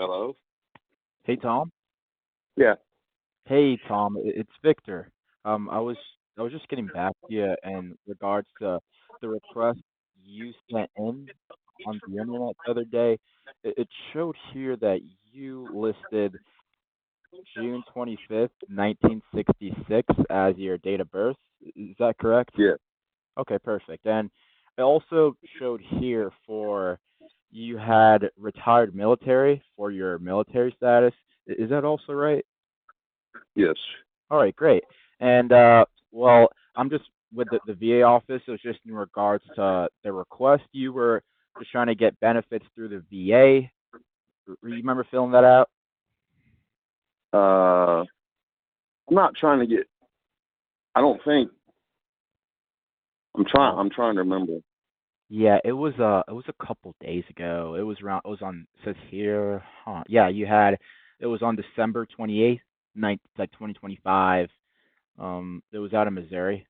Hello? Hey Tom. Yeah. Hey Tom, it's Victor. I was just getting back to you in regards to the request you sent in on the internet the other day. It showed here that you listed June 25th, 1966 as your date of birth. Is that correct? Yeah. Okay, perfect. And it also showed here for you had retired military for your military status. Is that also right? Yes. All right, great. And well, I'm just with the VA office. It was just in regards to the request. You were just trying to get benefits through the VA. You remember filling that out? I'm not trying to get. I don't think. I'm trying. Oh, I'm trying to remember. yeah. It was a couple days ago. It was around. It was on. It says here. Huh. Yeah, you had. It was on December 28th, like 2025. It was out of Missouri.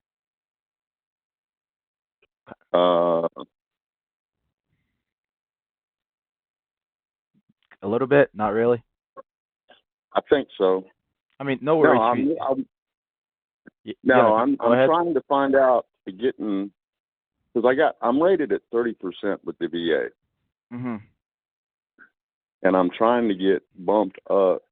Uh, A little bit, not really. I think so. I mean, no No, worries. Yeah, no. go I'm ahead. trying to find out to getting because I'm rated at 30% with the VA, Mhm. and I'm trying to get bumped up.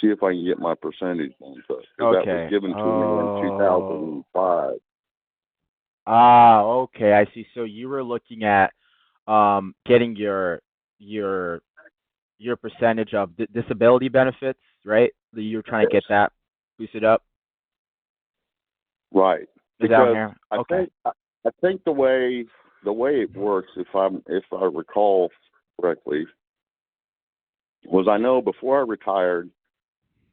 See if I can get my percentage bumped up because that was Okay. given to me in Oh. 2005. Okay. I see. So you were looking at getting your your percentage of disability benefits, right? That you're trying to Yes. get that boosted up. Right. Is that on Because here? I Okay. think I think the way it works, if I recall correctly, was I know before I retired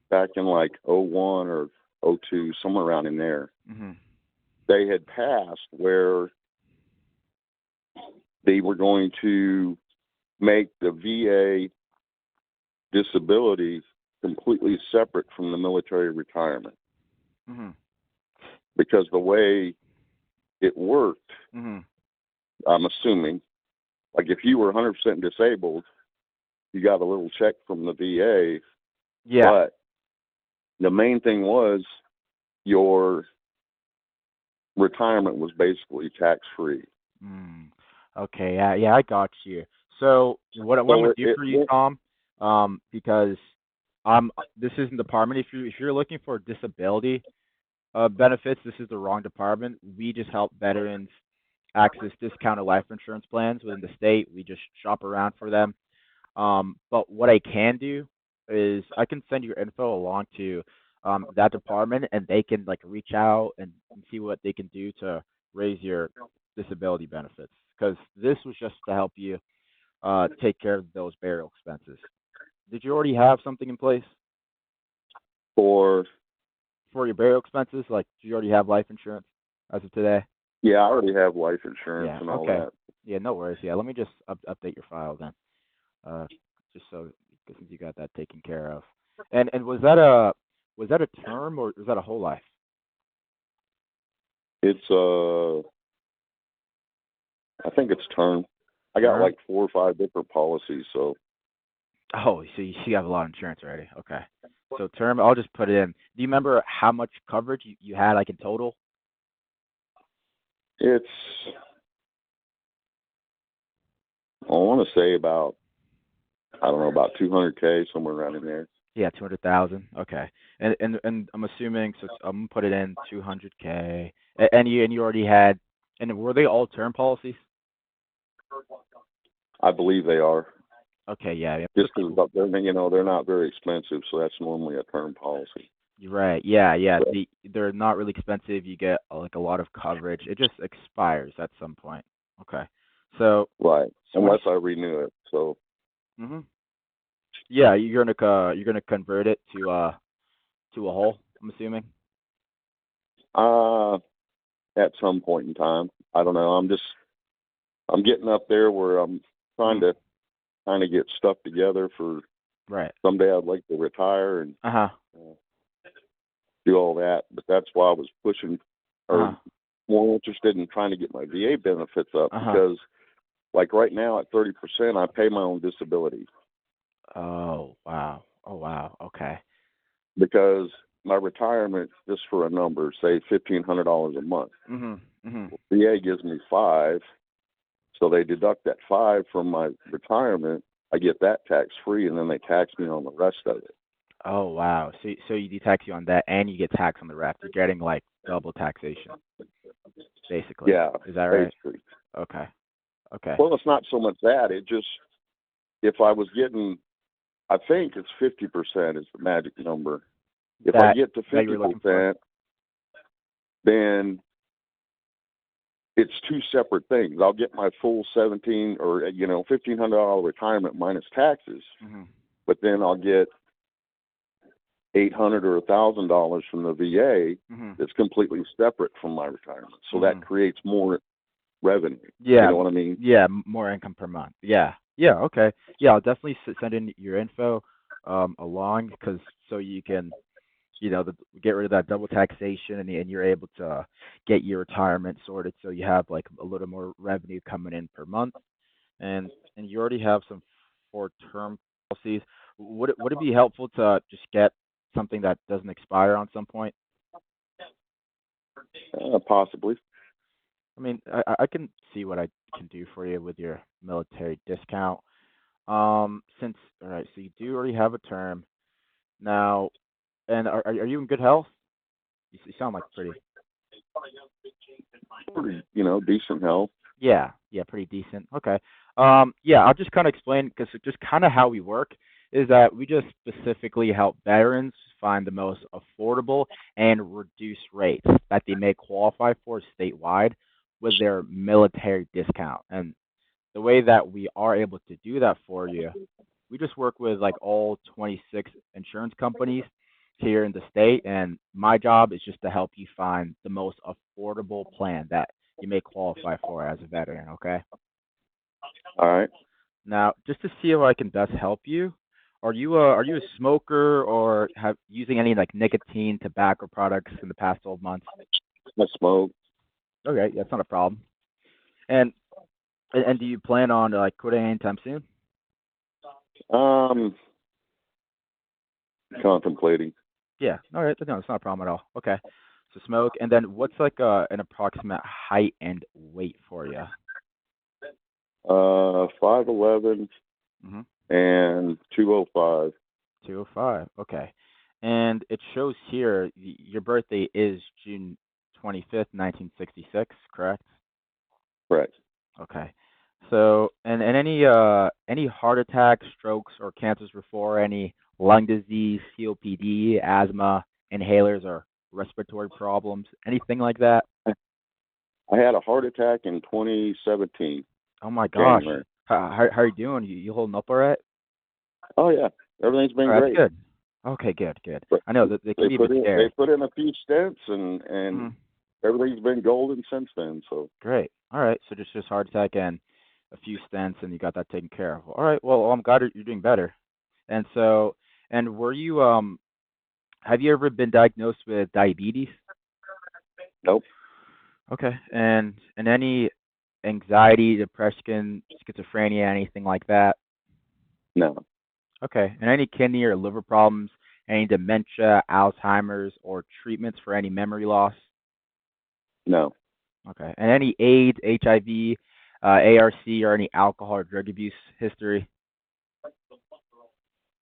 back in like '01 or '02, somewhere around in there, Mhm. they had passed where they were going to make the VA disability completely separate from the military retirement Mhm. because the way it worked, Mhm. I'm assuming, like if you were 100% disabled, you got a little check from the VA, Yeah. but the main thing was your retirement was basically tax free. Mm. Okay. Yeah. Yeah. I got you. So what I'm So gonna it, do it for you, went Tom, because this isn't the department. If you're looking for disability benefits, this is the wrong department. We just help veterans access discounted life insurance plans within the state. We just shop around for them. But what I can do is I can send your info along to that department, and they can like reach out and see what they can do to raise your disability benefits. Because this was just to help you take care of those burial expenses. Did you already have something in place for, for your burial expenses? Like, do you already have life insurance as of today? yeah, I already have life insurance Yeah. and all Okay. that. Yeah. No worries. Yeah. Let me just update your file then. Uh, just so since you got that taken care of. And was that a term or was that a whole life? It's, I think it's term. I got Term? like 4 or 5 different policies. So Oh, so you have a lot of insurance already. Okay. So term, I'll just put it in. Do you remember how much coverage you had like in total? it's, I want to say about, I don't know, about 200K, somewhere around in there. Yeah, 200,000. Okay. And I'm assuming so I'm gonna put it in 200K. And you already had and were they all term policies? I believe they are. Okay, yeah, yeah. Just because they're not very expensive, so that's normally a term policy. You're right. Yeah, yeah. But, They're not really expensive. You get like a lot of coverage. It just expires at some point. Okay. So right, twenty. unless I renew it. So Mm-hmm. Yeah, you're gonna convert it to a whole. I'm assuming. uh, at some point in time, I don't know. I'm getting up there where I'm trying Mm-hmm. to kind of get stuff together for Right. someday. I'd like to retire and Uh huh. uh, do all that. But that's why I was pushing Uh or huh. more interested in trying to get my VA benefits up Uh huh. because like right now at 30%, I pay my own disability Oh wow. Oh wow. Okay. because my retirement, just for a number, say $1,500 a month. Mhm. Mhm. VA gives me five, so they deduct that five from my retirement. I get that tax free, and then they tax me on the rest of it. Oh wow. So you tax you on that, and you get taxed on the rest. You're getting like double taxation, basically. Yeah, Is that right? basically. Okay. Okay. Well, it's not so much that. It just, if I was getting, I think it's 50% is the magic number. If I That get to that you were looking for? 50%, then it's two separate things. I'll get my full 17 or $1,500 retirement minus taxes, Mhm. but then I'll get 800 or $1,000 from the VA Mhm. that's completely separate from my retirement. So that Mhm. creates more revenue. You Yeah. know what I mean? Yeah. More income per month. Yeah. Yeah. Okay. Yeah. I'll definitely send in your info along because so you can get rid of that double taxation and you're able to get your retirement sorted so you have like a little more revenue coming in per month and you already have some for term policies. Would it be helpful to just get something that doesn't expire on some point? Possibly. I mean, I can see what I can do for you with your military discount. Since all right, so you do already have a term now, and are you in good health? You sound like pretty. Pretty, decent health. Yeah, yeah, pretty decent. Okay. Yeah, I'll just kind of explain because just kind of how we work is that we just specifically help veterans find the most affordable and reduced rates that they may qualify for statewide with their military discount. And the way that we are able to do that for you, we just work with like all 26 insurance companies here in the state, and my job is just to help you find the most affordable plan that you may qualify for as a veteran. Okay. All right. Now, just to see how I can best help you, are you a smoker or have using any like nicotine, tobacco products in the past 12 months? I smoke. Okay, that's not a problem. And and do you plan on like quitting anytime soon? Um, Contemplating. Yeah. All right. No, it's not a problem at all. Okay. So smoke, and then what's like an approximate height and weight for you? 5'11" Mm-hmm. and 205. 205. Okay. And it shows here your birthday is June 25th, 1966, correct? Correct. Okay. So, and any heart attacks, strokes, or cancers before, any lung disease, COPD, asthma, inhalers, or respiratory problems, anything like that? I had a heart attack in 2017, Oh my gosh. January. How are you doing? You holding up all right? Oh yeah, everything's All been right, that's great. good. Okay, good, good. But I know that they can they be a bit put in they scary. put in a few stents and Mhm. everything's been golden since then. So Great. All right. So just heart attack and a few stents, and you got that taken care of. All right. Well, I'm glad you're doing better. And so, and were you have you ever been diagnosed with diabetes? nope, Okay. And any anxiety, depression, schizophrenia, anything like that? no, Okay. And any kidney or liver problems, any dementia, Alzheimer's, or treatments for any memory loss? no, Okay. And any AIDS, HIV, ARC, or any alcohol or drug abuse history?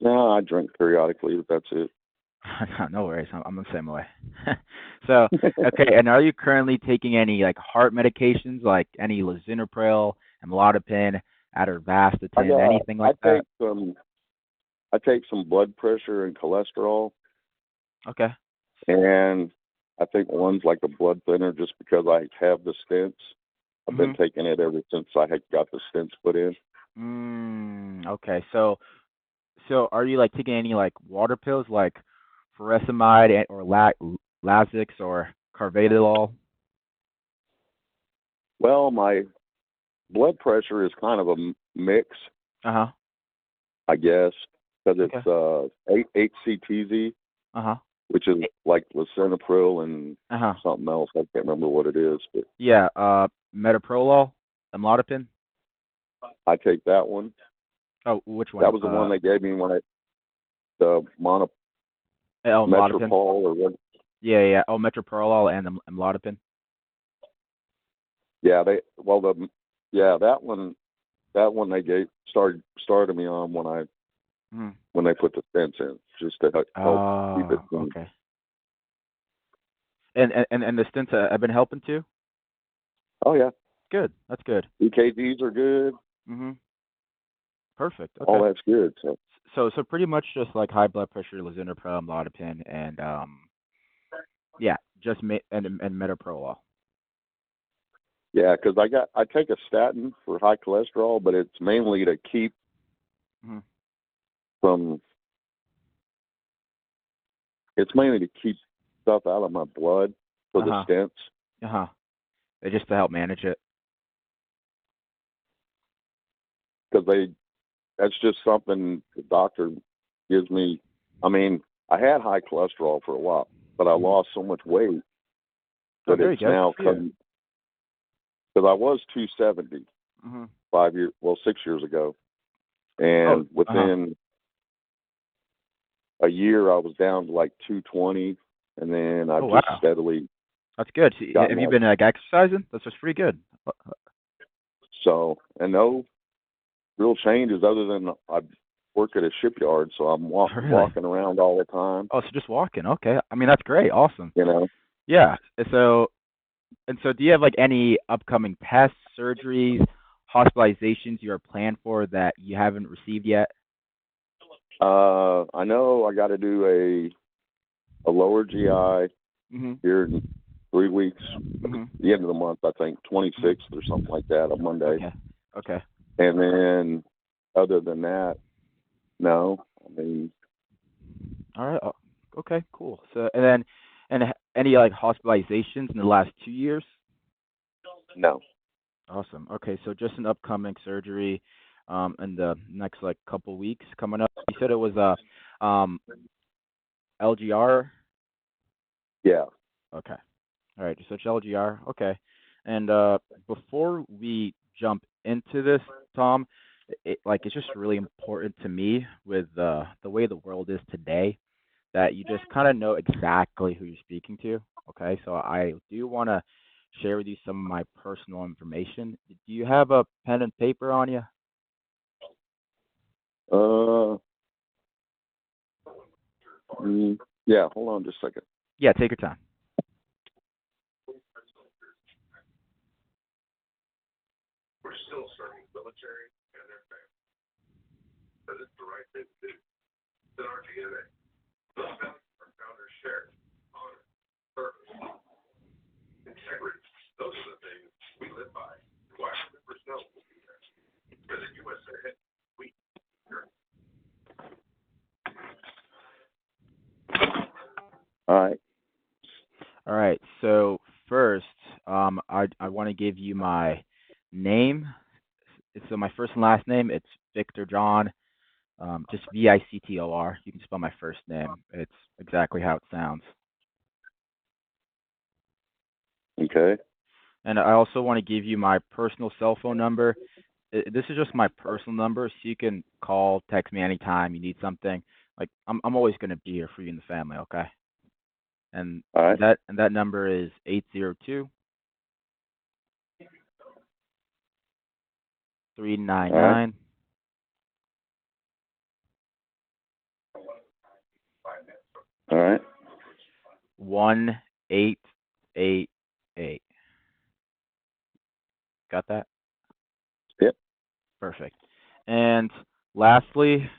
no. I drink periodically, but that's it. No worries. I'm the same way. So, okay. And are you currently taking any like heart medications, like any lisinopril, amlodipine, I atorvastatin, got anything like that? I take some blood pressure and cholesterol, Okay. and I think one's like a blood thinner just because I have the stents. I've been Mhm. taking it ever since I had got the stents put in. Okay. So are you like taking any like water pills, like furosemide or Lasix or carvedilol? Well, my blood pressure is kind of a mix, Uh huh. I guess, because Okay. it's HCTZ, Uh huh. which is like lisinopril and Uh huh. something else. I can't remember what it is, but Yeah. Metoprolol, amlodipine. I take that one. Oh, which one? That was the one they gave me when the Amlodipine. Metropol or what? Yeah. Oh, metoprolol and amlodipine. Yeah, that one they started me on Mm. when they put the stents in, just to help keep it Oh, clean. okay. And the stints have been helping too. Oh yeah, Good. That's good. EKGs are good. Mhm. Perfect. Okay. All that's good. So pretty much just like high blood pressure, lisinopril, amlodipine, and yeah, just and metoprolol. Yeah, because I take a statin for high cholesterol, but it's mainly to keep Mhm. from. It's mainly to keep stuff out of my blood for the Uh-huh. stents. Uh-huh. Just to help manage it. Because that's just something the doctor gives me. I mean, I had high cholesterol for a while, but I Mhm. lost so much weight Oh, that there you it's go. now Good for you. come. Because I was 270 Mhm. 6 years ago, Oh, and uh-huh. within a year I was down to like 220, and then Oh, I've just wow. steadily That's good. So, gotten have you up. been like exercising? That's just pretty good. So, and no real changes other than I work at a shipyard, so I'm Really? walking around all the time. Oh, so just walking. Okay. I mean, that's great. Awesome. You know, Yeah. So do you have like any upcoming tests, surgeries, hospitalizations you are planned for that you haven't received yet? I know I got to do a lower GI Mhm. here in 3 weeks, Mhm. the end of the month, I think, Mhm. 26th or something like that, on Monday. Okay. Okay. And then, other than that, no. I mean, All right. Okay. Cool. So any like hospitalizations in the last 2 years? no. Awesome. Okay. So just an upcoming surgery, in the next like couple weeks coming up. You said it was LGR. Yeah. Okay. All right. So it's LGR. Okay. And before we jump into this, Tom, it's just really important to me with the way the world is today that you just kind of know exactly who you're speaking to. Okay, so I do want to share with you some of my personal information. Do you have a pen and paper on you? Uh, yeah, hold on just a second. Yeah, take your time. All right. All right. So first, I want to give you my name. So my first and last name, it's Victor John. Just Victor. You can spell my first name. It's exactly how it sounds. Okay. And I also want to give you my personal cell phone number. This is just my personal number, so you can call, text me anytime you need something. Like I'm always going to be here for you and the family, okay? And All right. that number is 802 All right. 399 All right. 1888. Got that? Yep. Perfect. And lastly,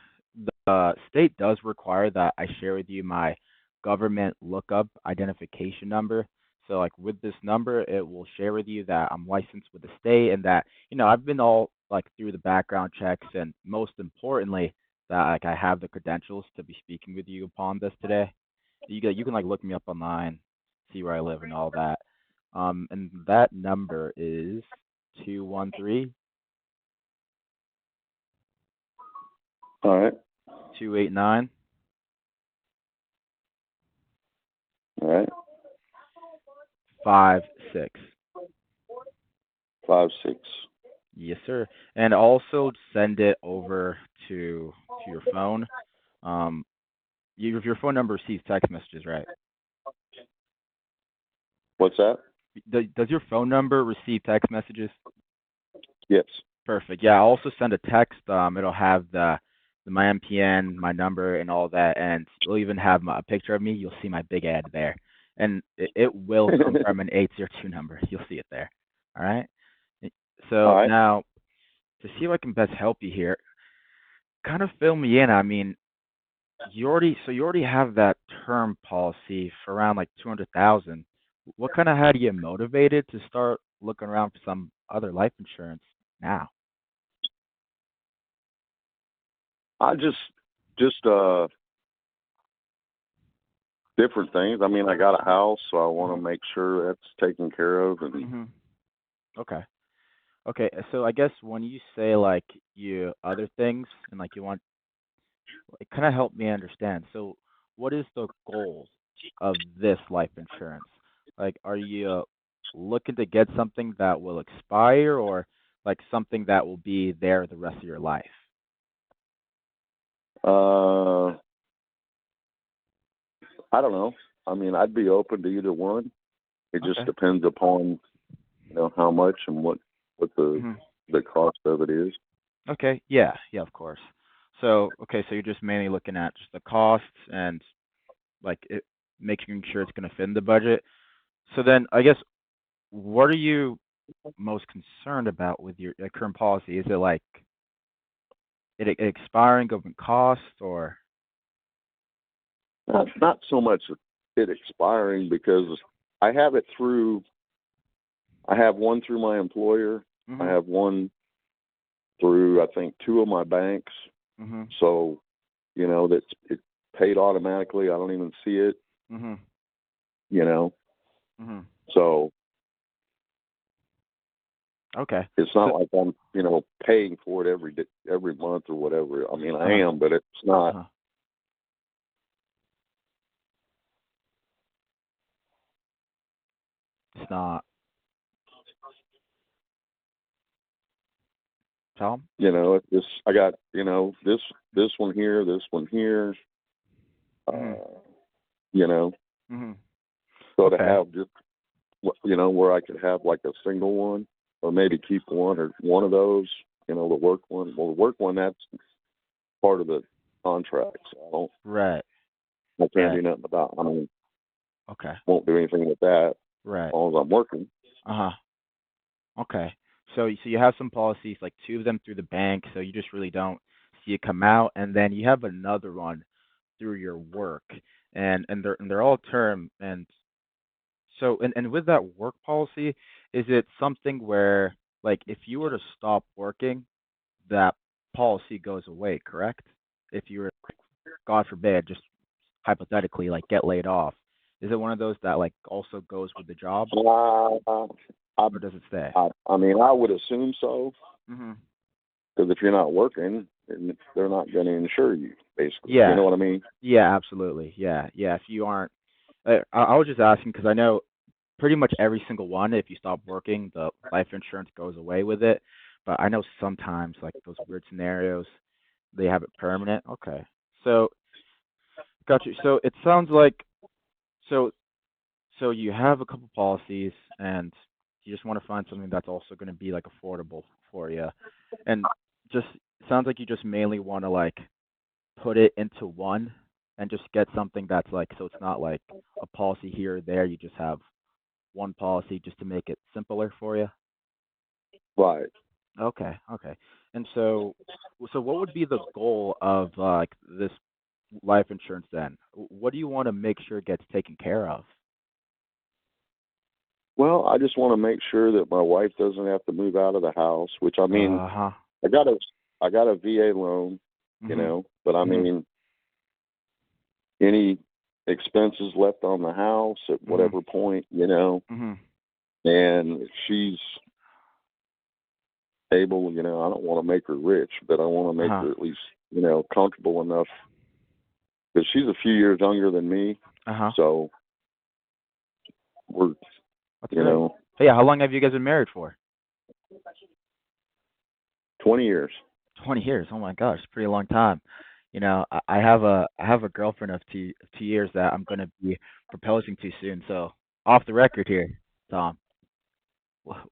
the state does require that I share with you my government lookup identification number. So, like with this number, it will share with you that I'm licensed with the state and that I've been all like through the background checks, and most importantly, that like I have the credentials to be speaking with you upon this today. You can like look me up online, see where I live and all that. And that number is 213 All right. 289 All right. 56. 56. Yes, sir. And also send it over to your phone. Um, your phone number receives text messages, right? What's that? Does your phone number receive text messages? Yes. Perfect. Yeah, I'll also send a text. It'll have the my MPN, my number, and all that, and it'll even have a picture of me. You'll see my big ad there, and it will come from an 802 number. You'll see it there. All right. All So right. now to see if I can best help you here, kind of fill me in. I mean, you already have that term policy for around like 200,000. What kind of had you motivated to start looking around for some other life insurance now? I just different things. I mean, I got a house, so I want Hmm. to make sure that's taken care of. And Hmm. Okay. Okay. So I guess when you say like you other things and like you want, it kind of help me understand. So what is the goal of this life insurance? Like, are you looking to get something that will expire or like something that will be there the rest of your life? uh, I don't know. I mean, I'd be open to either one. It just Okay. depends upon how much and what Hmm. the cost of it is. Okay. Yeah. Yeah. Of course. So okay. So you're just mainly looking at just the costs and like making sure it's going to fit in the budget. So then, I guess, what are you most concerned about with your current policy? Is it like it expiring, government cost, or? Not so much it expiring because I have it through. I have one through my employer. I Mhm. have one through I think two of my banks. Mhm. So that's it paid automatically. I don't even see it. Mhm. You know, Mhm. so Okay. it's So, not like I'm paying for it every month or whatever. I mean, I uh-huh. am, but it's not. Uh-huh. It's not Tom. It's just I got this one here, this one here. Mhm. Uh, you know, Mhm. so to Okay. have just where I could have like a single one, or maybe keep one or one of those. The work one. Well, the work one that's part of the contract, so Right. I can't Right. do nothing about. I mean, Okay. won't do anything with that as Right. long as I'm working. Uh-huh. Okay. So you have some policies, like two of them through the bank, so you just really don't see it come out, and then you have another one through your work, and they're all term, and so and with that work policy, is it something where like if you were to stop working, that policy goes away, correct? If you were, God forbid, just hypothetically like get laid off, is it one of those that like also goes with the job, Uh, I, or does it stay? I mean, I would assume so Mhm. because if you're not working, then they're not going to insure you. Basically, you Yeah. know what I mean? Yeah, absolutely. Yeah, yeah. If you aren't, I was just asking because I know pretty much every single one, if you stop working, the life insurance goes away with it. But I know sometimes, like those weird scenarios, they have it permanent. Okay. So, got you. So it sounds like so so you have a couple policies and you just want to find something that's also going to be like affordable for you. And just sounds like you just mainly want to like put it into one and just get something that's like so it's not like a policy here or there. You just have one policy just to make it simpler for you. Right. Okay, okay. And so what would be the goal of like this life insurance then? What do you want to make sure gets taken care of? Well, I just want to make sure that my wife doesn't have to move out of the house. Which I mean, Uh-huh. I got a I got a VA loan, Mhm. but I Mhm. mean, any expenses left on the house at Mhm. whatever point, Mhm. and if she's able, I don't want to make her rich, but I want to make Uh-huh. her at least, comfortable enough because she's a few years younger than me. Uh-huh. So we're, That's you great. know, Hey, how long have you guys been married for? 20 years. 20 years. Oh my gosh, pretty long time. I have a girlfriend of 2 years that I'm gonna be proposing to soon. So off the record here, Tom, wh-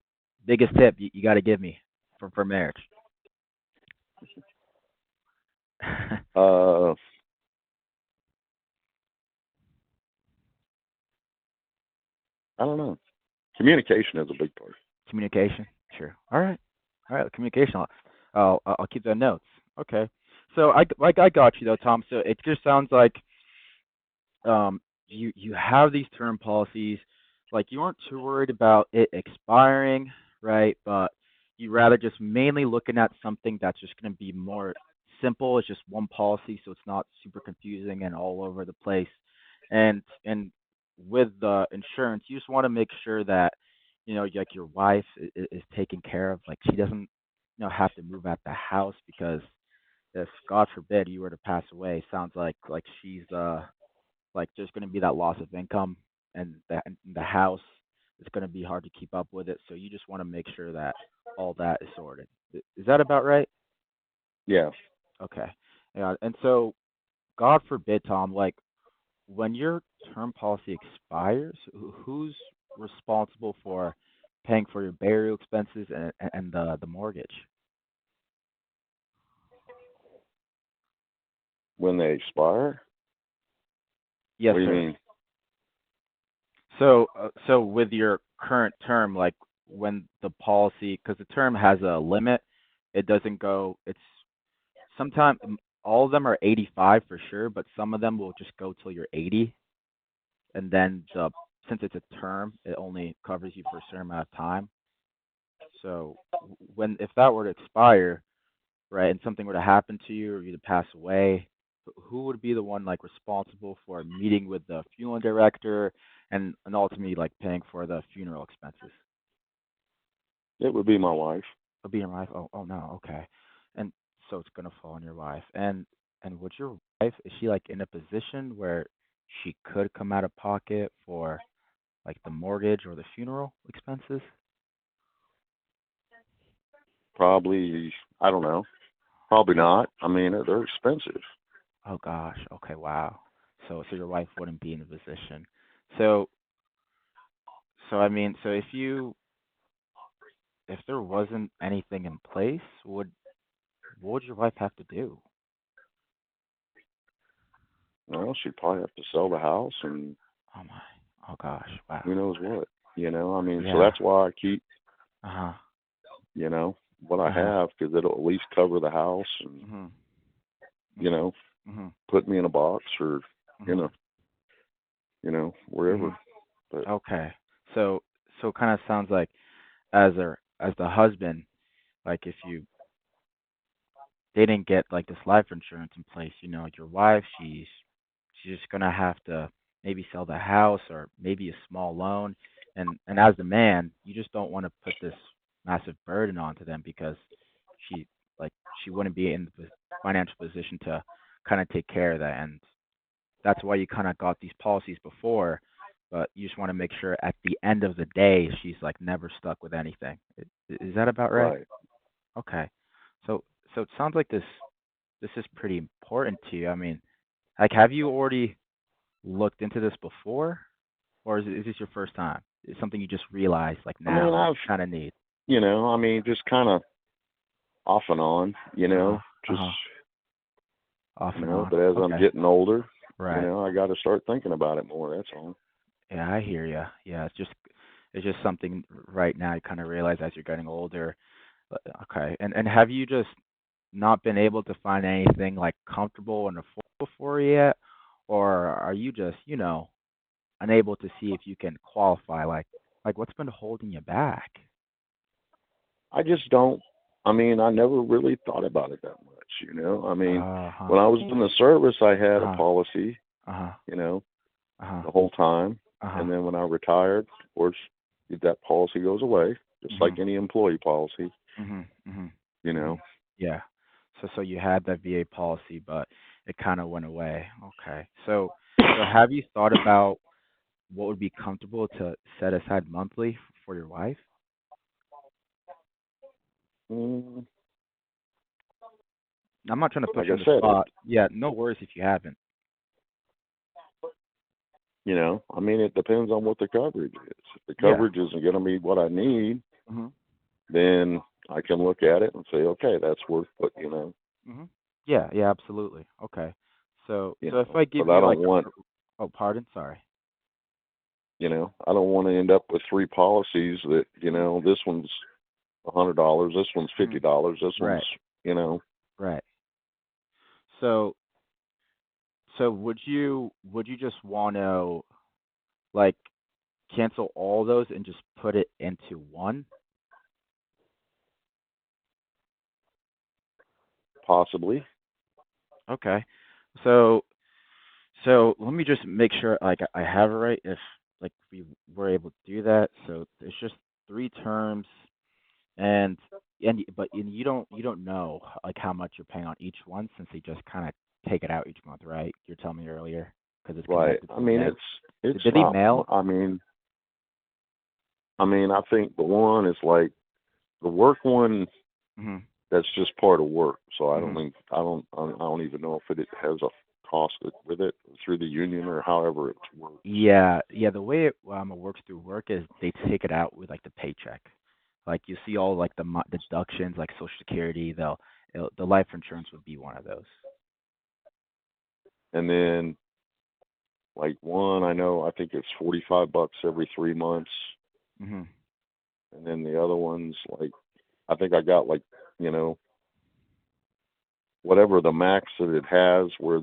biggest tip you got to give me for marriage. Uh, I don't know. Communication is a big part. Communication. Sure. All right. All right. Communication. I'll keep that notes. Okay. So I got you though, Tom. So it just sounds like you have these term policies, like you aren't too worried about it expiring, right? But you rather just mainly looking at something that's just going to be more simple. It's just one policy, so it's not super confusing and all over the place. And with the insurance, you just want to make sure that like your wife is taken care of, like she doesn't have to move out the house because if God forbid you were to pass away, sounds like she's like there's going to be that loss of income, and the house is going to be hard to keep up with it. So you just want to make sure that all that is sorted. Is that about right? Yeah. Okay. Yeah. And so, God forbid, Tom, like when your term policy expires, who's responsible for paying for your burial expenses and the mortgage? When they expire? Yes, What do you sir. mean? So with your current term, like when the policy, because the term has a limit, it doesn't go. It's sometimes all of them are 85 for sure, but some of them will just go till you're 80, and then since it's a term, it only covers you for a certain amount of time. So when if that were to expire, right, and something were to happen to you or you to pass away, who would be the one like responsible for meeting with the funeral director and ultimately like paying for the funeral expenses? It would be my wife. It'll be your wife. Oh no, okay. And so it's gonna fall on your wife. And would your wife, is she like in a position where she could come out of pocket for like the mortgage or the funeral expenses? Probably, I don't know. Probably not. I mean, they're expensive. Oh gosh. Okay. Wow. So your wife wouldn't be in a position. So so I mean, so if there wasn't anything in place, what would your wife have to do? Well, she'd probably have to sell the house and Oh my. Oh gosh. who Wow. knows what. I mean, so Yeah. that's why I keep, Uh huh. you know, what I Uh huh. have because it'll at least cover the house and, Mhm. you Mhm. know, Mhm. put me in a box or, you Mhm. know, wherever. Mhm. But Okay. So it kind of sounds like as the husband, like if you they didn't get like this life insurance in place, your wife, she's just gonna have to maybe sell the house or maybe a small loan. And as the man, you just don't want to put this massive burden onto them because she like she wouldn't be in the financial position to kind of take care of that. And that's why you kind of got these policies before, but you just want to make sure at the end of the day she's like never stuck with anything. Is that about right? right. Okay. So so it sounds like this is pretty important to you. I mean, like have you already looked into this before, or is this your first time? It's something you just realized like I mean, now I've, kind of need. I mean, just kind of off and on, Uh huh. Uh just, huh. Off and on. but as I'm Okay. getting older, Right. I got to start thinking about it more. That's all. Yeah, I hear you. Yeah, it's just something right now you kind of realize as you're getting older. Okay. And have you just not been able to find anything like comfortable and affordable for you yet, or are you just unable to see if you can qualify? Like what's been holding you back? I just don't. I mean, I never really thought about it that much. I mean, Uh huh. when I was in the service, I Uh had a huh. policy, Uh huh. you know, Uh huh. the whole time, Uh huh. and then when I retired, of course, that policy goes away, just like Mhm. any employee policy. Mhm. Mhm. You know, Mhm. Yeah. So you had that VA policy, but it kind of went away. Okay. So have you thought about what would be comfortable to set aside monthly for your wife? mm, I'm not trying to put Like you I on the said, spot. Yeah, no worries if you haven't. I mean, it depends on what the coverage is. If the Yeah. coverage isn't going to be what I need, Mhm. then I can look at it and say, okay, that's worth putting. Mhm. Yeah, yeah, absolutely. Okay. So if I But give I you don't like want, oh, pardon, sorry. I don't want to end up with three policies that, this one's $100, this one's Mhm. $50, this one's, Right. you know, Right. So so would you just want to like cancel all those and just put it into one? possibly. Okay. So so let me just make sure like I have it right if like we were able to do that. So there's just three terms and and you don't know like how much you're paying on each one since they just kind of take it out each month, right? You're telling me earlier because it's Right. connected I to the mean, bank. it's Did they not, mail? I mean, I think the one is like the work one. Mhm. That's just part of work. So I don't Mhm. think I don't even know if it has a cost with it through the union or however it works. Yeah, yeah. The way it works through work is they take it out with like the paycheck. Like you see all like the deductions, like Social Security. The life insurance would be one of those. And then like one, I think it's $45 every 3 months, Mhm. and then the other one's like I think I got like you know whatever the max that it has where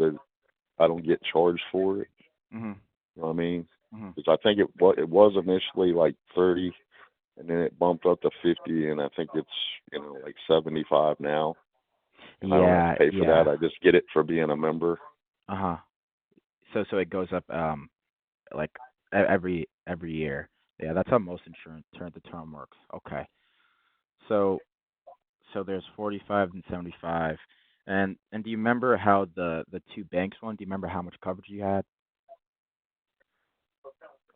I don't get charged for it. Mhm. You know what I mean? Mhm. Because I think it was initially like 30, and then it bumped up to 50, and I think it's like 75 now. And I don't have to Yeah, pay for that. yeah. I just get it for being a member. Uh-huh. So it goes up like every year. Yeah, that's how most insurance the term works. Okay. So so there's 45 and 75. And do you remember how the two banks one? Do you remember how much coverage you had?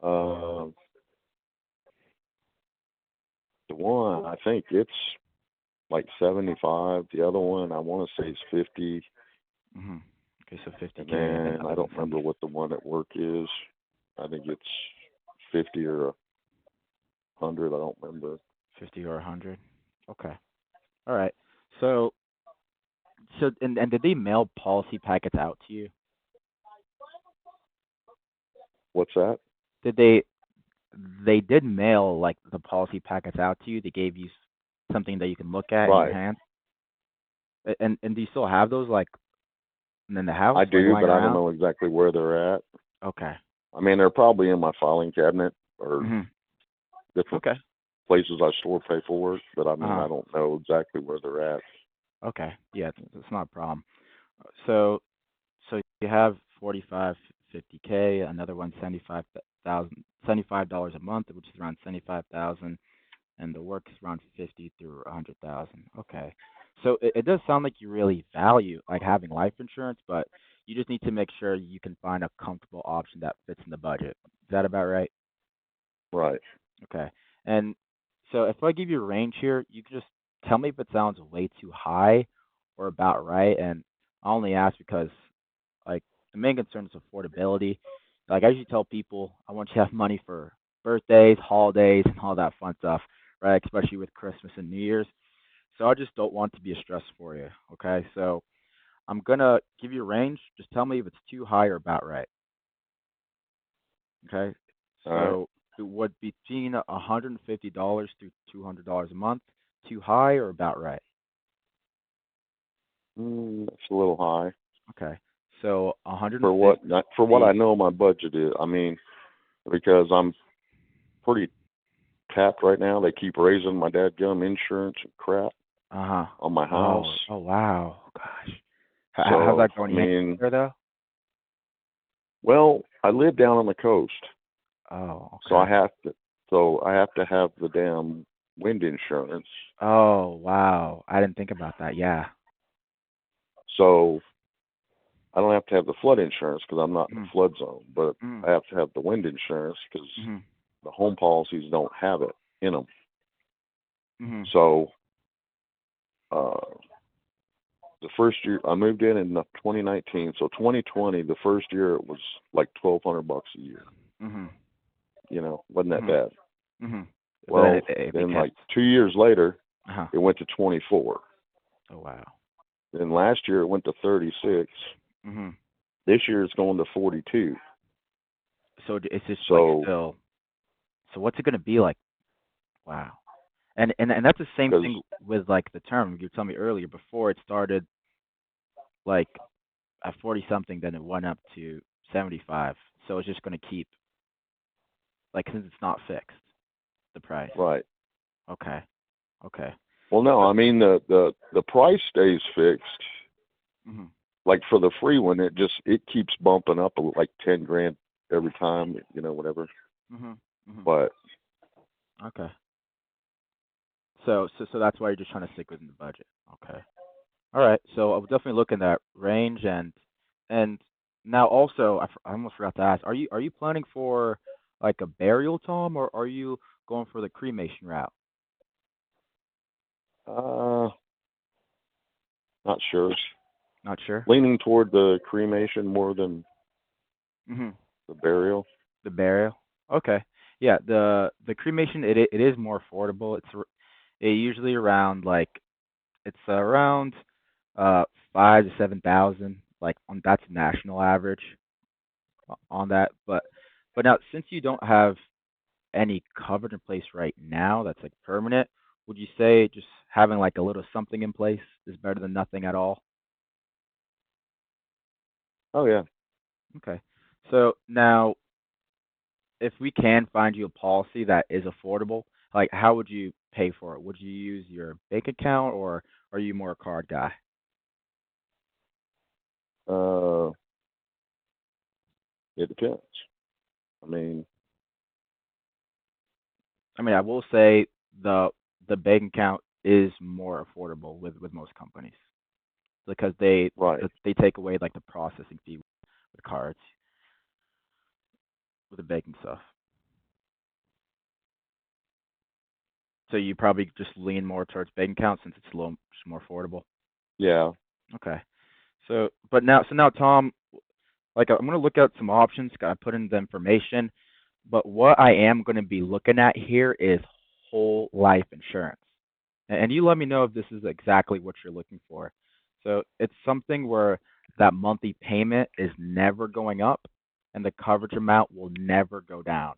Uh, the one I think it's like 75. The other one I want to say is 50, Mhm. Okay, so and 50K and then I another one don't remember 70, what the one at work is. I think it's 50 or 100. I don't remember. 50 or 100. Okay. All right. So did they mail policy packets out to you? What's that? Did they did mail like the policy packets out to you? They gave you something that you can look at in your Right. hand? And do you still have those like in the house I like do, lying but I don't around? know exactly where they're at. Okay. I mean, they're probably in my filing cabinet or Mhm. different Okay. places I store paperwork, but I mean, Uh-huh. I don't know exactly where they're at. Okay. Yeah, it's not a problem. So so you have 45, 50K, another one 75,000, $75 a month, which is around 75,000, and the work is around 50 through 100,000. Okay. So it does sound like you really value like having life insurance, but you just need to make sure you can find a comfortable option that fits in the budget. Is that about right? Right. Okay. And so if I give you a range here, you can just tell me if it sounds way too high or about right. And I only ask because like the main concern is affordability. Like I usually tell people, I want you to have money for birthdays, holidays, and all that fun stuff, right? Especially with Christmas and New Year's. So I just don't want to be a stress for you. Okay. So I'm gonna give you a range. Just tell me if it's too high or about right. Okay. All right. So it would be between $150 to $200 a month. Too high or about right? That's a little high Okay. So for what I 150. know my budget is. I mean, because I'm pretty tapped right now. They keep raising my dadgum insurance and crap Uh-huh. on my house. Oh wow. Gosh. How's So that going? I You hanging mean, there though? well, I live down on the coast, Oh, so okay. I have to have the damn wind insurance. Oh, wow. I didn't think about that. Yeah. So I don't have to have the flood insurance because I'm not in the Mm, flood zone, but mm, I have to have the wind insurance because mm, the home policies don't have it in them. mm, So uh, the first year I moved in 2019. So 2020, the first year it was like $1,200 a year. Mhm. Wasn't that Mhm. bad. Mhm. But then Well, it then became. like 2 years later, Uh-huh. it went to 24. Oh wow. Then last year it went to 36. Mhm. This year it's going to 42. It's just like So still. So what's it gonna be like? Wow. And that's the same because thing with like the term you were telling me earlier. Before it started like at 40 something, then it went up to 75. So it's just gonna keep like since it's not fixed the price. right. Okay. Okay. Well, no, So, I mean the price stays fixed. mhm. Like for the free one, it keeps bumping up like 10 grand every time, whatever. Mhm. Mhm. But Okay. So that's why you're just trying to stick within the budget. Okay. All right. So I'll definitely look in that range and now also I almost forgot to ask. Are you planning for like a burial, Tom, or are you going for the cremation route? uh, not sure. Not sure. Leaning toward the cremation more than Mhm. the burial. The burial. Okay. Yeah. The cremation it is more affordable. It usually around like it's around uh 5 to 7 thousand. Like on that's national average on that. But now since you don't have any coverage in place right now that's like permanent, would you say just having like a little something in place is better than nothing at all? Oh yeah. Okay. So now, if we can find you a policy that is affordable, like how would you pay for it? Would you use your bank account or are you more a card guy? Uh, it depends. I mean, I mean, I will say the the bank account is more affordable with most companies because right. they take away like the processing fee with cards with the banking stuff. So you probably just lean more towards bank account since it's a little just more affordable. Yeah. Okay. So now, Tom, like I'm gonna look at some options. Gotta put in the information. But what I am gonna be looking at here is whole life insurance. And you let me know if this is exactly what you're looking for. So it's something where that monthly payment is never going up and the coverage amount will never go down.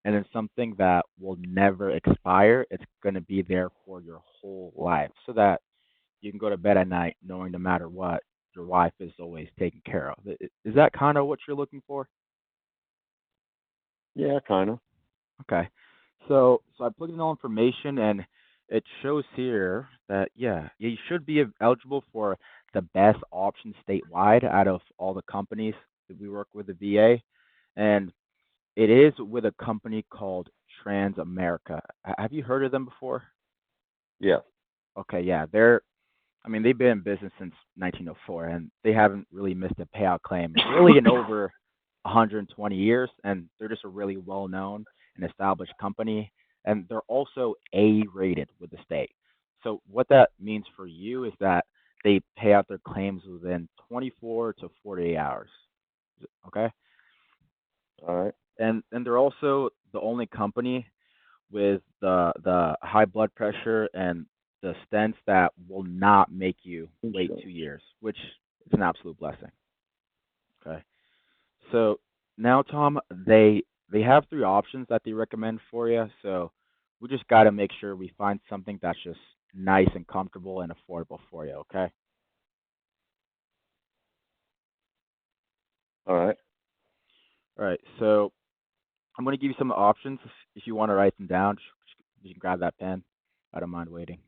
And it's something that will never expire. It's going to be there for your whole life so that you can go to bed at night knowing no matter what, your wife is always taken care of. Is that kind of what you're looking for? Yeah, kind of. Okay. So I put in all information and it shows here that yeah, you should be eligible for the best option statewide out of all the companies that we work with the VA, and it is with a company called Transamerica. Have you heard of them before? Yeah. Okay, yeah, I mean, they've been in business since 1904, and they haven't really missed a payout claim really in over 120 years. And they're just a really well-known and established company, and they're also A-rated with the state. So what that means for you is that they pay out their claims within 24 to 48 hours. Okay, All right. and they're also the only company with the high blood pressure and the stents that will not make you wait Insurance. 2 years, which is an absolute blessing. Okay. So now, Tom, they have three options that they recommend for you. So we just got to make sure we find something that's just nice and comfortable and affordable for you. Okay. All right. All right. So I'm going to give you some options. If you want to write them down, you can grab that pen. I don't mind waiting.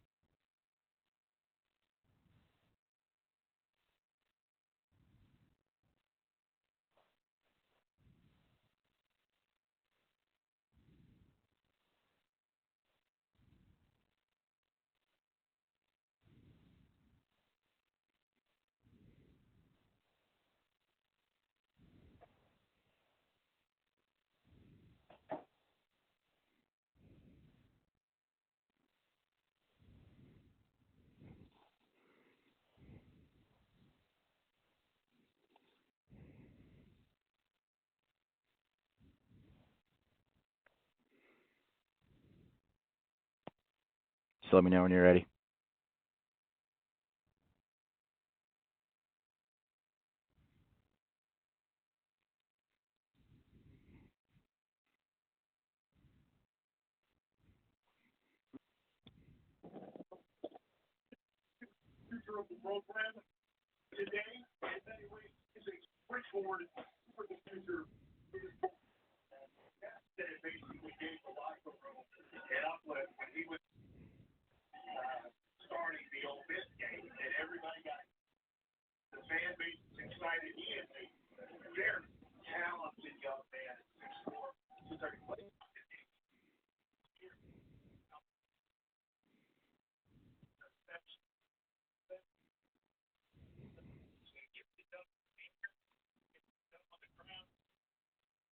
Just let me know when you're ready.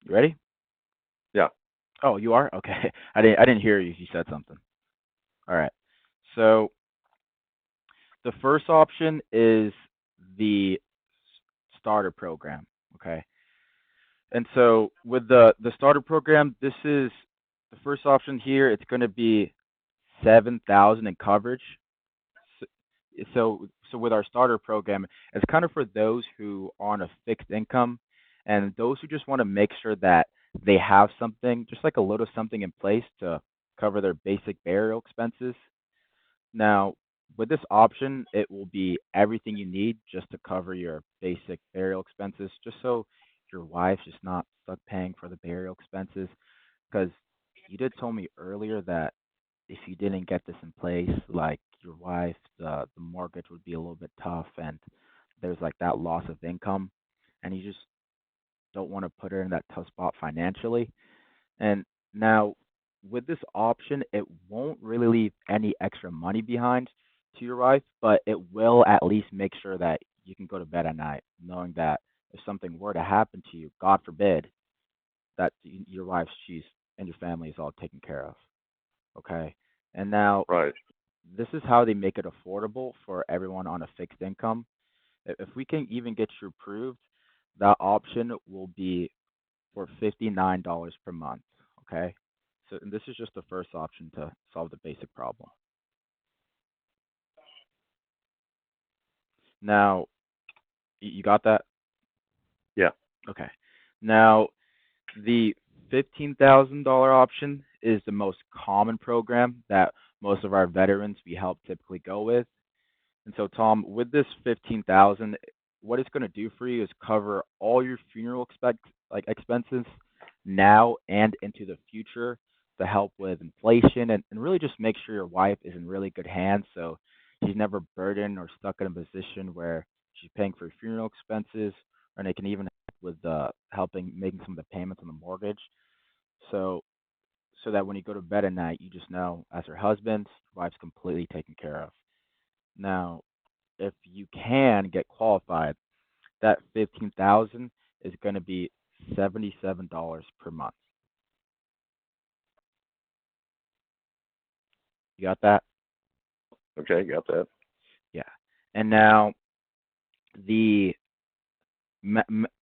You ready? Yeah. Oh, you are? Okay. I didn't hear you. You said something. All right. So the first option is the starter program. Okay. And so with the starter program, this is the first option here. It's going to be 7,000 in coverage. So, so with our starter program, it's kind of for those who are on a fixed income, and those who just want to make sure that they have something, just like a little something in place to cover their basic burial expenses. Now, with this option, it will be everything you need just to cover your basic burial expenses, just so your wife's just not stuck paying for the burial expenses. Because you did tell me earlier that if you didn't get this in place, like your wife, the mortgage would be a little bit tough, and there's like that loss of income, and you just don't want to put her in that tough spot financially. And now, with this option, it won't really leave any extra money behind to your wife, but it will at least make sure that you can go to bed at night knowing that if something were to happen to you, God forbid, that your wife, she's and your family is all taken care of. Okay. And now, Right. this is how they make it affordable for everyone on a fixed income. If we can even get you approved, that option will be for $59 per month. Okay. So and this is just the first option to solve the basic problem. Now, you got that? Yeah. Okay. Now, the $15,000 option is the most common program that most of our veterans we help typically go with. And so, Tom, with this 15,000, what it's going to do for you is cover all your funeral expenses now and into the future to help with inflation and really just make sure your wife is in really good hands so she's never burdened or stuck in a position where she's paying for funeral expenses, and it can even help with helping making some of the payments on the mortgage. So so that when you go to bed at night, you just know as her husband, your wife's completely taken care of. Now, if you can get qualified, that 15,000 is going to be $77 per month. You got that? Okay, got that. Yeah. And now the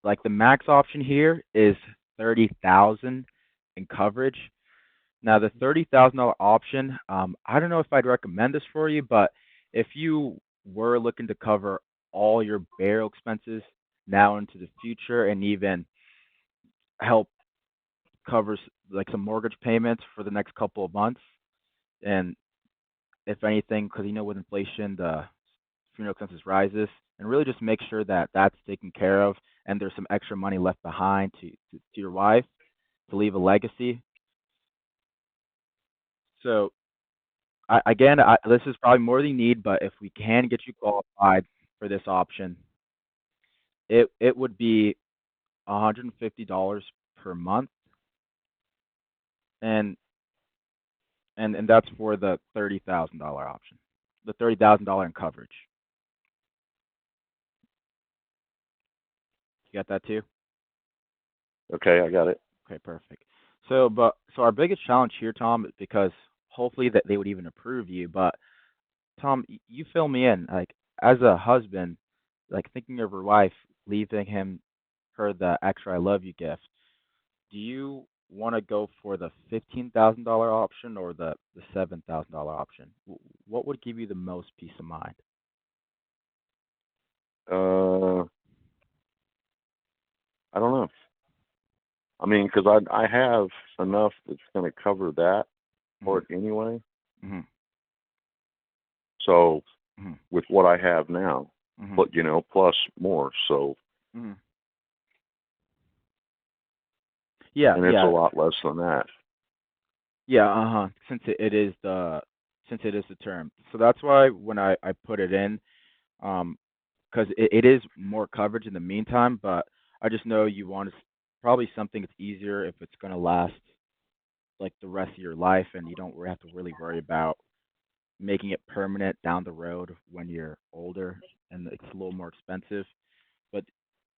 like the max option here is 30,000 in coverage. Now the $30,000 option, I don't know if I'd recommend this for you, but if you were looking to cover all your burial expenses now into the future and even help covers like some mortgage payments for the next couple of months. And if anything, because with inflation, the funeral expenses rises, and really just make sure that that's taken care of, and there's some extra money left behind to your wife to leave a legacy. So this is probably more than you need, but if we can get you qualified for this option, it would be $150 per month, and and that's for the $30,000 option, the $30,000 in coverage. You got that too? Okay, I got it. Okay, perfect. So our biggest challenge here, Tom, is because hopefully that they would even approve you. But Tom, you fill me in. Like as a husband, like thinking of your wife, leaving her the extra "I love you" gift. Do you want to go for the $15,000 option or the $7,000 option? What would give you the most peace of mind? Uh, I don't know. I mean, because I have enough that's going to cover that Mm-hmm. part anyway. Mm-hmm. So Mm-hmm. with what I have now, Mm-hmm. but plus more. So, Mm-hmm. Yeah, and it's a yeah, lot less than that. yeah. Uh-huh. Since it is the term, so that's why when I put it in, because it is more coverage in the meantime, but I just know you want probably something that's easier if it's gonna last like the rest of your life, and you don't have to really worry about making it permanent down the road when you're older and it's a little more expensive.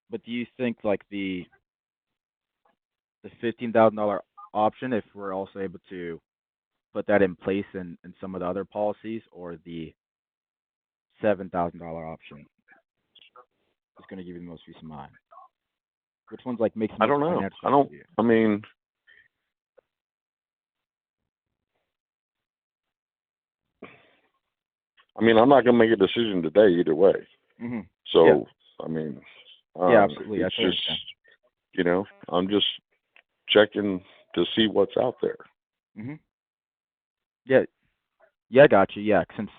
But do you think like the $15,000 option, if we're also able to put that in place in some of the other policies, or the $7,000 option is going to give you the most peace of mind? Which one's like makes the I most don't know. financial I sense don't. to you? I mean, I'm not going to make a decision today either way. Mhm. Yeah. So, I mean, Yeah. Absolutely. I it's totally just, understand. I'm just checking to see what's out there. Mhm. Yeah. Yeah. I got you. Yeah. Since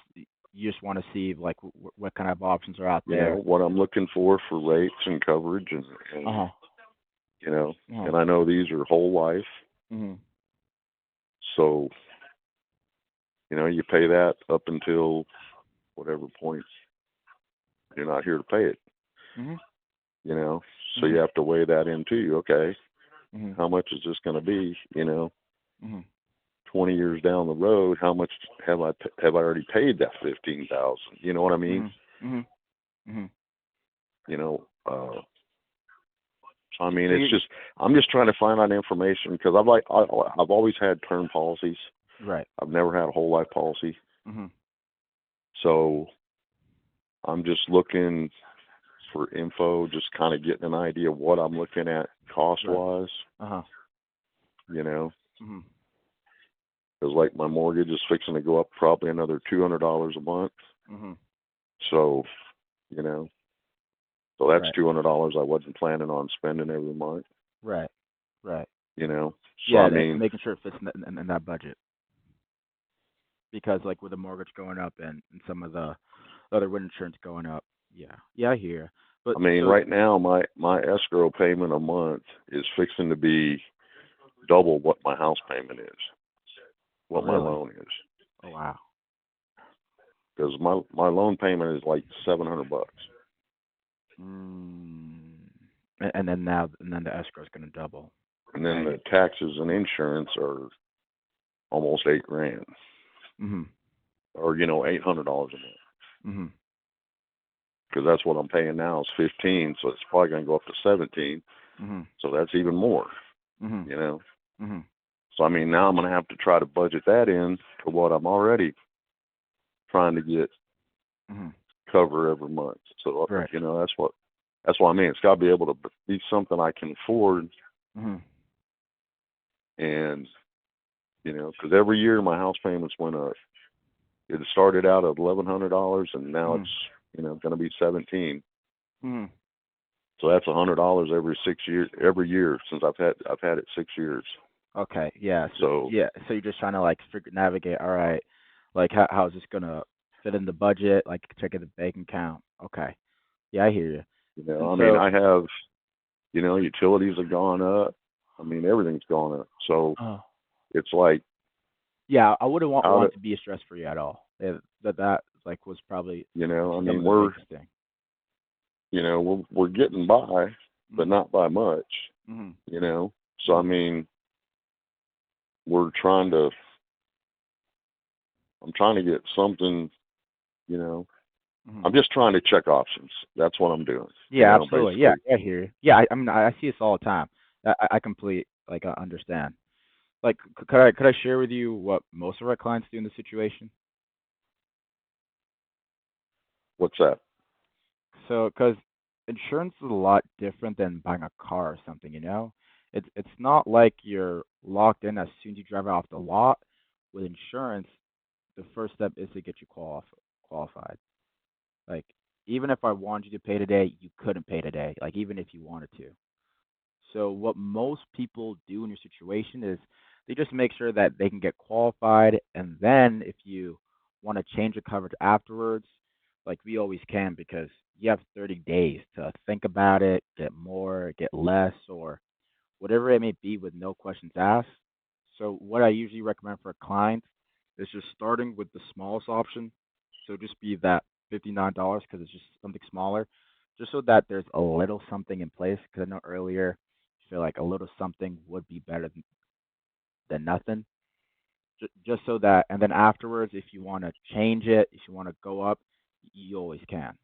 you just want to see like what kind of options are out there. What I'm looking for rates and coverage, Uh huh. you know, Uh huh. and I know these are whole life. Mhm. So, you pay that up until whatever point you're not here to pay it, Mhm. you know. So you Mhm. have to weigh that in too. Okay, Mhm. how much is this going to be? Mhm. 20 years down the road, how much have I already paid that 15,000? You know what I mean? Mhm. Mhm. Mhm. You know, so I mean, So it's you just I'm just trying to find out information because I've always had term policies. right. I've never had a whole life policy, Mhm. so I'm just looking for info, just kind of getting an idea of what I'm looking at cost Right. wise. Uh huh. You know, Mhm. because like my mortgage is fixing to go up probably another $200 a month. Mhm. So, you know, so that's Right. $200 I wasn't planning on spending every month. Right. Right. You know, so Yeah, I and mean, making sure it fits in that budget, because like with the mortgage going up and some of the other wind insurance going up. Yeah. Yeah, I hear. But so right now my escrow payment a month is fixing to be double what my house payment is, oh what my really? loan is, Oh wow. because my loan payment is like $700, Mm. And then the escrow is going to double. and then And the taxes and insurance are almost 8 grand, mhm. or $800 a month, Mhm. because that's what I'm paying now is 15, so it's probably going to go up to 17, Mhm. so that's even more, Mhm. you know. Mhm. So I mean, now I'm going to have to try to budget that in to what I'm already trying to get Mhm. cover every month. So Right. that's what I mean. It's got to be able to be something I can afford, Mhm. and because every year my house payments went up. It started out at $1,100, and now it's Mhm. going to be 17. Mhm. So that's $100 every 6 years, every year since I've had it 6 years. Okay. Yeah. So So yeah. So you're just trying to like navigate. All right. Like how's this gonna fit in the budget? Like checking the bank account. Okay. Yeah, I hear you. And I mean, so, I have utilities have gone up. I mean, everything's gone up. So uh, it's like yeah, I wouldn't want out of want it to be a stress for you at all. That like was probably I some mean, of the biggest thing. we're getting by, but Mhm. not by much. Mhm. So I Mhm. mean, we're trying to. I'm trying to get something. You know, Mhm. I'm just trying to check options. That's what I'm doing. Yeah, absolutely. Yeah, Basically. I hear you. Yeah, I mean, I see this all the time. I complete like I understand. Like, could I share with you what most of our clients do in this situation? What's that? So, because insurance is a lot different than buying a car or something, you know? It's not like you're locked in as soon as you drive off the lot. With insurance, the first step is to get you qualified. Like, even if I wanted you to pay today, you couldn't pay today. Like, even if you wanted to. So what most people do in your situation is they just make sure that they can get qualified, and then if you want to change the coverage afterwards, like we always can, because you have 30 days to think about it, get more, get less, or whatever it may be with no questions asked. So what I usually recommend for a client is just starting with the smallest option. So just be that $59 because it's just something smaller, just so that there's a little something in place. Because I know earlier you feel like a little something would be better than nothing. Just so that, and then afterwards, if you want to change it, if you want to go up, you always can.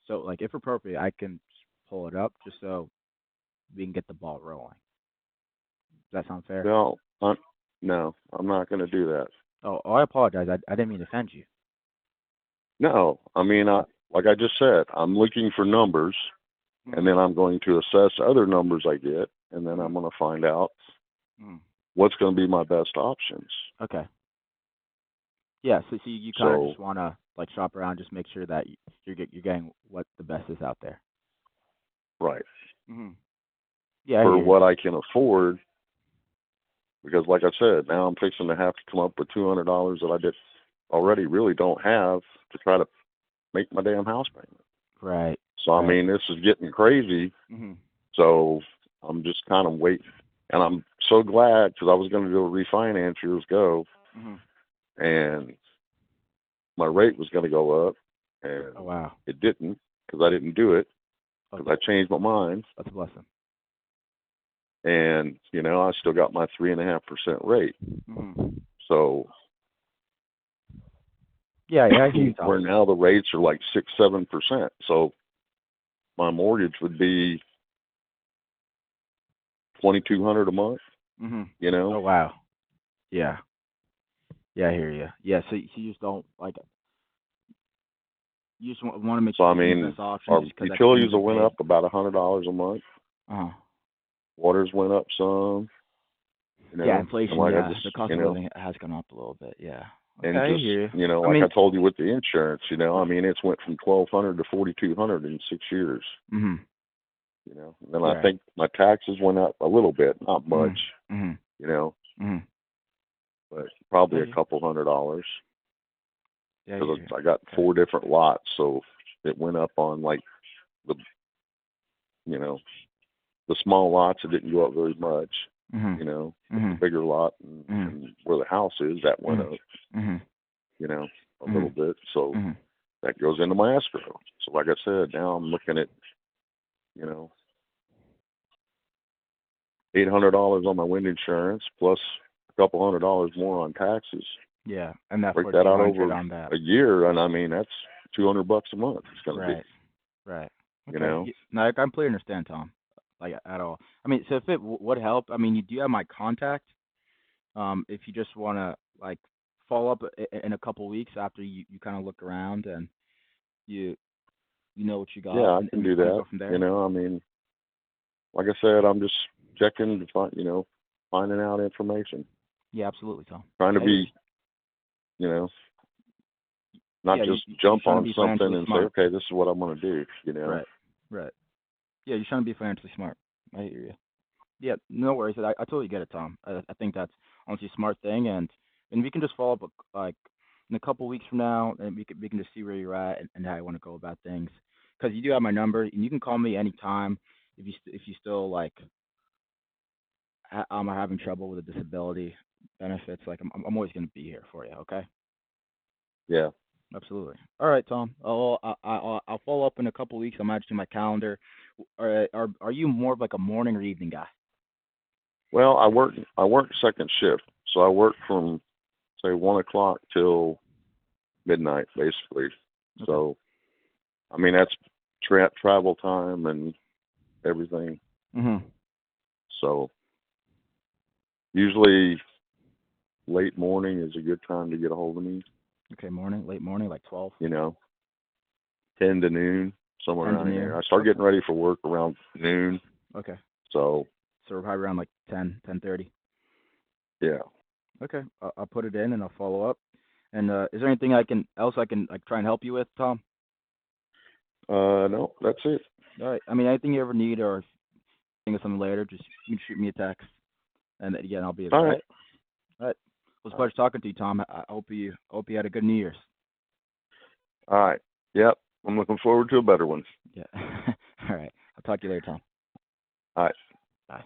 So like if appropriate, I can pull it up just so we can get the ball rolling. Does that sound fair? No, no, I'm not going to do that. Oh, I apologize. I didn't mean to offend you. No, I mean, like I just said, I'm looking for numbers, and then I'm going to assess other numbers I get, and then I'm going to find out Mm. what's going to be my best options. Okay. Yeah. So you kind of just want to like shop around, just make sure that you're getting what the best is out there. Right. Hmm. Yeah. I For hear you. what I can afford, because like I said, now I'm fixing to have to come up with $200 that I just already really don't have to try to make my damn house payment. Right. So I Right. mean, this is getting crazy. Hmm. So I'm just kind of waiting, and I'm so glad because I was going to do a refinance years ago, Hmm. and my rate was going to go up, and Oh wow. it didn't because I didn't do it because Okay. I changed my mind, That's a blessing. and I still got my 3.5% rate. Hmm. So Yeah. Yeah. I hear you, where Tom. now the rates are like 6-7%. So my mortgage would be 2,200 a month. Hmm. You know, Oh wow. Yeah. Yeah. I hear you. Yeah. So you just don't like. You just want to make so sure I you're getting the mean, best option, our just because at the end utilities of the went day. up about $100 a month. Uh. Waters went up some. Yeah. And Inflation. like I Yeah. just, The cost of living has gone up a little bit. Yeah. Okay. and I just, hear you. I like I mean. told you with the insurance, I mean, it's went from 1,200 to 4,200 in 6 years. Hmm. And then I Yeah. think my taxes went up a little bit, not much, Mm-hmm. you know, Mm-hmm. but probably a Yeah. couple $100 Yeah. because Yeah. I got Okay. 4 different lots, so it went up on like the, you know, the small lots. It didn't go up very much, Mhm. but the Mhm. bigger lot Mhm. and where the house is, that went Mhm. up, Mhm. a little Mhm. bit. So Mhm. that goes into my escrow. So like I said, now I'm looking at, you know, $800 on my wind insurance plus a couple $100 more on taxes. Yeah, and that Break that out 1,400 over on that. a year, and I mean that's $200 a month. It's going to be, Right. Right. you Okay. know. No, I completely understand, Tom. Like at all. I mean, so if it would help, I mean, you do have my contact. If you just want to like follow up in a couple weeks after you kind of look around and you you know what you Yeah, got, I and can we do can kind of that. go from there. I mean, like I said, I'm just checking to find, finding out information, Yeah, absolutely, Tom. trying to Yeah, be, you know, not yeah, just you're jump trying to on be something financially and say, smart. okay, this is what I'm going to do. Right. Right. Yeah, you're trying to be financially smart. I hear you. Yeah, no worries. I totally get it, Tom. I think that's honestly a smart thing, and we can just follow up like in a couple weeks from now, and we can just see where you're at and how you want to go about things. Because you do have my number, and you can call me anytime if you still like are having trouble with the disability benefits. Like I'm always gonna be here for you. Okay. Yeah. Absolutely. All right, Tom. I'll follow up in a couple weeks. I'm adding to my calendar. Are you more of like a morning or evening guy? Well, I work second shift, so I work from say 1 o'clock till midnight, basically. Okay. So, I mean that's travel time and everything. Mhm. So usually late morning is a good time to get a hold of me. Okay, morning, late morning, like 12, You know, 10 to noon, somewhere 10 to around there. noon. I start Okay. getting ready for work around noon. Okay. So So we're probably around like 10:30. Yeah. Okay, I'll put it in and I'll follow up. And is there anything I can like try and help you with, Tom? No, that's it. All right. I mean, anything you ever need or think of something later, just you can shoot me a text, and again, I'll be there. All All right. right. All right. It was a pleasure talking to you, Tom. I hope you had a good New Year's. All right. Yep. I'm looking forward to a better one. Yeah. All right. I'll talk to you later, Tom. All right. Bye.